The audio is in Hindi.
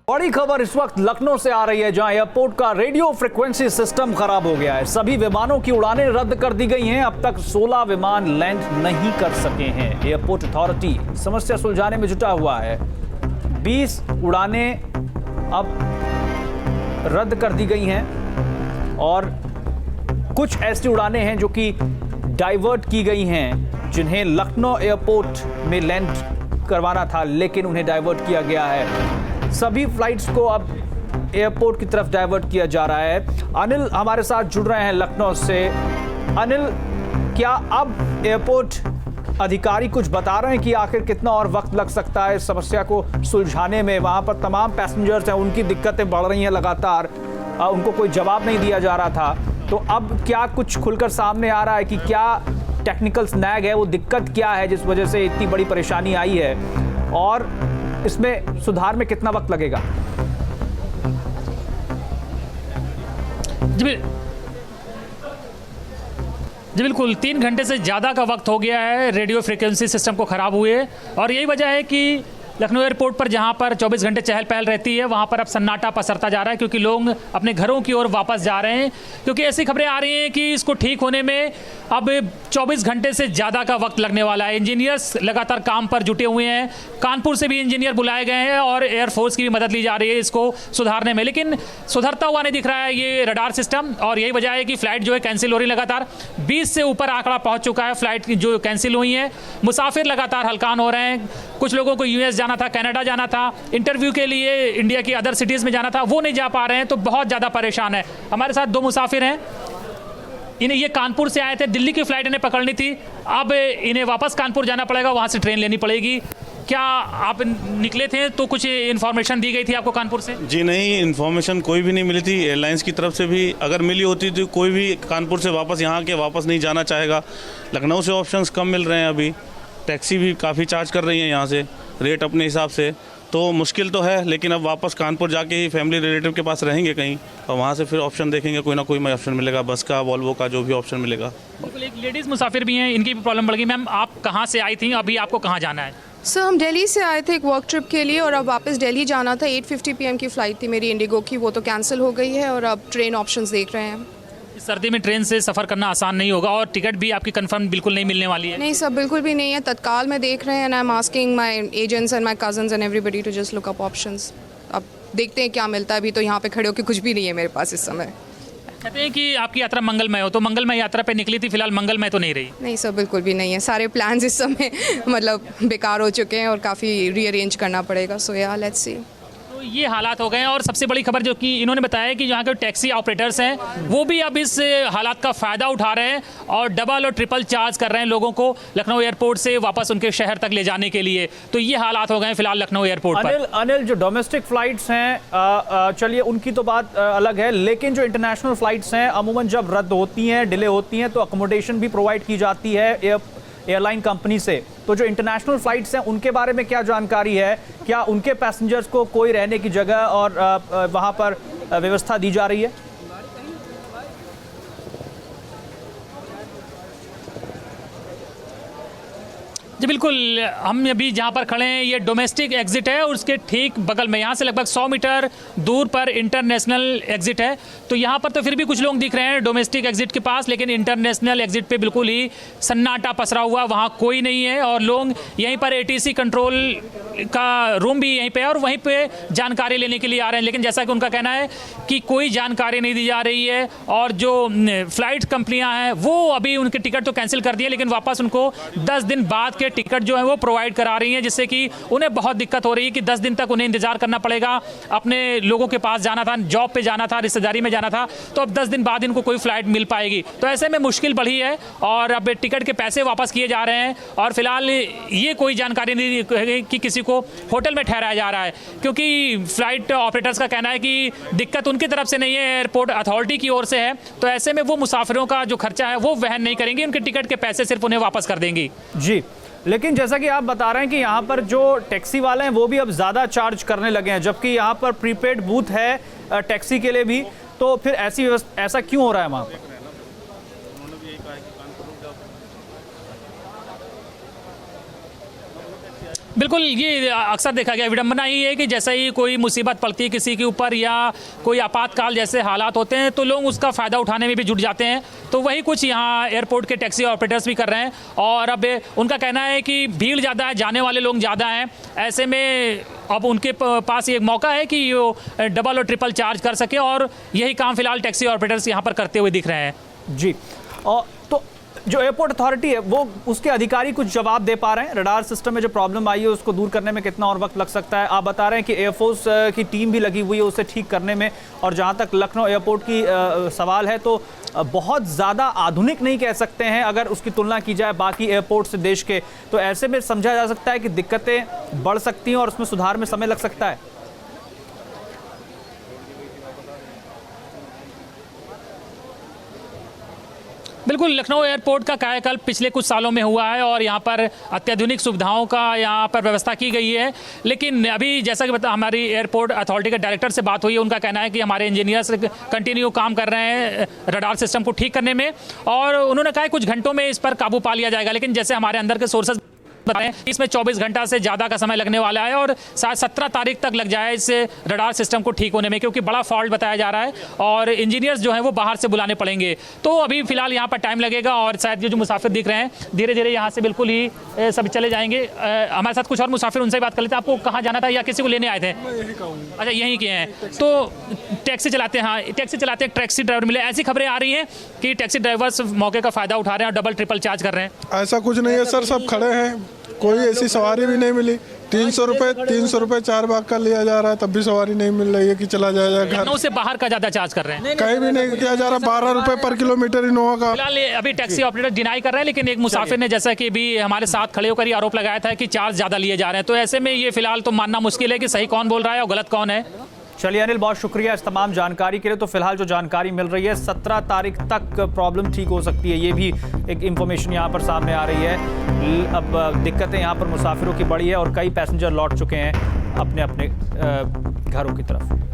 बड़ी खबर इस वक्त लखनऊ से आ रही है, जहां एयरपोर्ट का रेडियो फ्रीक्वेंसी सिस्टम खराब हो गया है। सभी विमानों की उड़ानें रद्द कर दी गई हैं। अब तक 16 विमान लैंड नहीं कर सके हैं। एयरपोर्ट अथॉरिटी समस्या सुलझाने में जुटा हुआ है। 20 उड़ानें अब रद्द कर दी गई हैं और कुछ ऐसी उड़ानें हैं जो कि डाइवर्ट की गई हैं, जिन्हें लखनऊ एयरपोर्ट में लैंड करवाना था, लेकिन उन्हें डाइवर्ट किया गया है। सभी फ्लाइट्स को अब एयरपोर्ट की तरफ डाइवर्ट किया जा रहा है। अनिल हमारे साथ जुड़ रहे हैं लखनऊ से। अनिल, क्या अब एयरपोर्ट अधिकारी कुछ बता रहे हैं कि आखिर कितना और वक्त लग सकता है इस समस्या को सुलझाने में? वहां पर तमाम पैसेंजर्स हैं, उनकी दिक्कतें बढ़ रही हैं लगातार, उनको कोई जवाब नहीं दिया जा रहा था। तो अब क्या कुछ खुलकर सामने आ रहा है कि क्या टेक्निकल स्नैग है, वो दिक्कत क्या है जिस वजह से इतनी बड़ी परेशानी आई है, और इसमें सुधार में कितना वक्त लगेगा? जी बिल्कुल, 3 घंटे से ज़्यादा का वक्त हो गया है रेडियो फ्रीक्वेंसी सिस्टम को ख़राब हुए, और यही वजह है कि लखनऊ एयरपोर्ट पर जहां पर 24 घंटे चहल पहल रहती है, वहां पर अब सन्नाटा पसरता जा रहा है, क्योंकि लोग अपने घरों की ओर वापस जा रहे हैं। क्योंकि ऐसी खबरें आ रही हैं कि इसको ठीक होने में अब 24 घंटे से ज़्यादा का वक्त लगने वाला है। इंजीनियर्स लगातार काम पर जुटे हुए हैं, कानपुर से भी इंजीनियर बुलाए गए हैं और एयरफोर्स की भी मदद ली जा रही है इसको सुधारने में, लेकिन सुधरता हुआ नहीं दिख रहा है ये रडार सिस्टम। और यही वजह है कि फ्लाइट जो है कैंसिल हो रही है लगातार। 20 से ऊपर आंकड़ा पहुँच चुका है फ्लाइट जो कैंसिल हुई है। मुसाफिर लगातार हलकान हो रहे हैं। कुछ लोगों को यूएस जाना था, कनाडा जाना था, इंटरव्यू के लिए इंडिया की अदर सिटीज़ में जाना था, वो नहीं जा पा रहे हैं, तो बहुत ज़्यादा परेशान है। हमारे साथ 2 मुसाफिर हैं। इन्हें ये कानपुर से आए थे, दिल्ली की फ़्लाइट इन्हें पकड़नी थी, अब इन्हें वापस कानपुर जाना पड़ेगा, वहाँ से ट्रेन लेनी पड़ेगी। क्या आप निकले थे तो कुछ इन्फॉर्मेशन दी गई थी आपको कानपुर से? जी नहीं, इन्फॉर्मेशन कोई भी नहीं मिली थी एयरलाइंस की तरफ से भी। अगर मिली होती तो कोई भी कानपुर से वापस यहाँ के वापस नहीं जाना चाहेगा। लखनऊ से ऑप्शंस कम मिल रहे हैं अभी, टैक्सी भी काफ़ी चार्ज कर रही है यहाँ से, रेट अपने हिसाब से, तो मुश्किल तो है। लेकिन अब वापस कानपुर जाके ही फैमिली रिलेटिव के पास रहेंगे कहीं, और वहाँ से फिर ऑप्शन देखेंगे, कोई ना कोई ऑप्शन मिलेगा, बस का, वॉल्वो का, जो भी ऑप्शन मिलेगा। बिल्कुल, एक लेडीज़ मुसाफिर भी हैं, इनकी भी प्रॉब्लम बढ़ गई। मैम, आप कहाँ से आई थी, अभी आपको कहाँ जाना है? सर, हम दिल्ली से आए थे एक वर्क ट्रिप के लिए, और अब वापस दिल्ली जाना था। 8:50 PM की फ़्लाइट थी मेरी इंडिगो की, वो तो कैंसिल हो गई है, और अब ट्रेन ऑप्शंस देख रहे हैं। इस सर्दी में ट्रेन से सफ़र करना आसान नहीं होगा, और टिकट भी आपकी कंफर्म बिल्कुल नहीं मिलने वाली है। नहीं सर, बिल्कुल भी नहीं है। तत्काल में देख रहे हैं, and I am asking my agents and my cousins and everybody to just look up options. अब देखते हैं क्या मिलता है। अभी तो यहाँ पे खड़े होकर कुछ भी नहीं है मेरे पास इस समय। कहते हैं कि आपकी यात्रा मंगलमय हो, तो मंगलमय यात्रा पे निकली थी, फिलहाल मंगलमय तो नहीं रही? नहीं सर, बिल्कुल भी नहीं है। सारे प्लान्स इस समय मतलब बेकार हो चुके हैं, और काफ़ी रीअरेंज करना पड़ेगा। सो या लेट्स सी। तो ये हालात हो गए हैं। और सबसे बड़ी खबर जो कि इन्होंने बताया है कि यहाँ के टैक्सी ऑपरेटर्स हैं, वो भी अब इस हालात का फ़ायदा उठा रहे हैं और डबल और ट्रिपल चार्ज कर रहे हैं लोगों को लखनऊ एयरपोर्ट से वापस उनके शहर तक ले जाने के लिए। तो ये हालात हो गए हैं फिलहाल लखनऊ एयरपोर्ट पर। अनिल, जो डोमेस्टिक फ्लाइट्स हैं, चलिए उनकी तो बात अलग है, लेकिन जो इंटरनेशनल फ्लाइट्स हैं, अमूमन जब रद्द होती हैं, डिले होती हैं, तो अकोमोडेशन भी प्रोवाइड की जाती है एयरलाइन कंपनी से। तो जो इंटरनेशनल फ्लाइट्स हैं, उनके बारे में क्या जानकारी है? क्या उनके पैसेंजर्स को कोई रहने की जगह और वहां पर व्यवस्था दी जा रही है? जी बिल्कुल, हम अभी जहाँ पर खड़े हैं ये डोमेस्टिक एग्जिट है, और उसके ठीक बगल में यहाँ से लगभग 100 मीटर दूर पर इंटरनेशनल एग्जिट है। तो यहाँ पर तो फिर भी कुछ लोग दिख रहे हैं डोमेस्टिक एग्जिट के पास, लेकिन इंटरनेशनल एग्जिट पे बिल्कुल ही सन्नाटा पसरा हुआ, वहाँ कोई नहीं है। और लोग यहीं पर ATC कंट्रोल का रूम भी यहीं पे है, और वहीं पे जानकारी लेने के लिए आ रहे हैं, लेकिन जैसा कि उनका कहना है कि कोई जानकारी नहीं दी जा रही है। और जो फ्लाइट कंपनियाँ हैं वो अभी उनके टिकट तो कैंसिल कर दिए, लेकिन वापस उनको 10 दिन बाद के टिकट जो है वो प्रोवाइड करा रही हैं, जिससे कि उन्हें बहुत दिक्कत हो रही है कि 10 दिन तक उन्हें इंतजार करना पड़ेगा। अपने लोगों के पास जाना था, जॉब पे जाना था, रिश्तेदारी में जाना था, तो अब 10 दिन बाद इनको कोई फ्लाइट मिल पाएगी। तो ऐसे में मुश्किल बढ़ी है, और अब टिकट के पैसे वापस किए जा रहे हैं। और फिलहाल ये कोई जानकारी नहीं कि किसी को होटल में ठहराया जा रहा है, क्योंकि फ्लाइट ऑपरेटर्स का कहना है कि दिक्कत उनकी तरफ से नहीं है, एयरपोर्ट अथॉरिटी की ओर से है। तो ऐसे में वो मुसाफिरों का जो खर्चा है वो वहन नहीं करेंगे, उनके टिकट के पैसे सिर्फ उन्हें वापस कर देंगी। जी, लेकिन जैसा कि आप बता रहे हैं कि यहाँ पर जो टैक्सी वाले हैं वो भी अब ज़्यादा चार्ज करने लगे हैं, जबकि यहाँ पर प्रीपेड बूथ है टैक्सी के लिए भी। तो फिर ऐसा क्यों हो रहा है वहाँ पर? बिल्कुल, ये अक्सर देखा गया विडंबना ही है कि जैसे ही कोई मुसीबत पड़ती है किसी के ऊपर या कोई आपातकाल जैसे हालात होते हैं तो लोग उसका फ़ायदा उठाने में भी जुट जाते हैं। तो वही कुछ यहाँ एयरपोर्ट के टैक्सी ऑपरेटर्स भी कर रहे हैं और अब उनका कहना है कि भीड़ ज़्यादा है, जाने वाले लोग ज़्यादा हैं, ऐसे में अब उनके पास एक मौका है कि वो डबल और ट्रिपल चार्ज कर सके और यही काम फिलहाल टैक्सी ऑपरेटर्स यहाँ पर करते हुए दिख रहे हैं। जी, और तो जो एयरपोर्ट अथॉरिटी है वो उसके अधिकारी कुछ जवाब दे पा रहे हैं? रडार सिस्टम में जो प्रॉब्लम आई है उसको दूर करने में कितना और वक्त लग सकता है? आप बता रहे हैं कि एयरफोर्स की टीम भी लगी हुई है उसे ठीक करने में, और जहां तक लखनऊ एयरपोर्ट की सवाल है तो बहुत ज़्यादा आधुनिक नहीं कह सकते हैं अगर उसकी तुलना की जाए बाकी एयरपोर्ट से देश के, तो ऐसे में समझा जा सकता है कि दिक्कतें बढ़ सकती हैं और उसमें सुधार में समय लग सकता है। बिल्कुल, लखनऊ एयरपोर्ट का कायाकल्प पिछले कुछ सालों में हुआ है और यहाँ पर अत्याधुनिक सुविधाओं का यहाँ पर व्यवस्था की गई है, लेकिन अभी जैसा कि हमारी एयरपोर्ट अथॉरिटी के डायरेक्टर से बात हुई है, उनका कहना है कि हमारे इंजीनियर्स कंटिन्यू काम कर रहे हैं रडार सिस्टम को ठीक करने में और उन्होंने कहा कुछ घंटों में इस पर काबू पा लिया जाएगा। लेकिन जैसे हमारे अंदर के सोर्सेज बताएं इसमें 24 घंटा से ज़्यादा का समय लगने वाला है और शायद 17 तारीख तक लग जाए इस रडार सिस्टम को ठीक होने में, क्योंकि बड़ा फॉल्ट बताया जा रहा है और इंजीनियर्स जो हैं वो बाहर से बुलाने पड़ेंगे। तो अभी फिलहाल यहाँ पर टाइम लगेगा और शायद ये जो मुसाफिर दिख रहे हैं धीरे धीरे यहाँ से बिल्कुल ही सब चले जाएंगे। हमारे साथ कुछ और मुसाफिर, उनसे बात कर लेते हैं। आपको कहाँ जाना था या किसी को लेने आए थे? अच्छा, यहीं के हैं। तो टैक्सी चलाते हैं, हाँ टैक्सी चलाते हैं, टैक्सी ड्राइवर मिले, ऐसी खबरें आ रही हैं कि टैक्सी ड्राइवर्स मौके का फ़ायदा उठा रहे हैं और डबल ट्रिपल चार्ज कर रहे हैं? ऐसा कुछ नहीं है सर, सब खड़े हैं, कोई ऐसी सवारी भी नहीं मिली। 300 रुपये 4 बाग का लिया जा रहा है, तब भी सवारी नहीं मिल रही है कि चला जाएगा घर। लखनऊ से बाहर का ज़्यादा चार्ज कर रहे हैं? कहीं भी नहीं किया जा रहा। 12 रुपये पर किलोमीटर इनोवा का। फिलहाल अभी टैक्सी ऑपरेटर डिनाई कर रहे हैं, लेकिन एक मुसाफिर ने जैसा कि भी हमारे साथ खड़े होकर ये आरोप लगाया था कि चार्ज ज़्यादा लिए जा रहे हैं। तो ऐसे में ये फिलहाल तो मानना मुश्किल है कि सही कौन बोल रहा है और गलत कौन है। चलिए अनिल, बहुत शुक्रिया इस तमाम जानकारी के लिए। तो फिलहाल जो जानकारी मिल रही है 17 तारीख तक प्रॉब्लम ठीक हो सकती है, ये भी एक इंफॉर्मेशन यहाँ पर सामने आ रही है। अब दिक्कतें यहाँ पर मुसाफिरों की बढ़ी है और कई पैसेंजर लौट चुके हैं अपने अपने घरों की तरफ।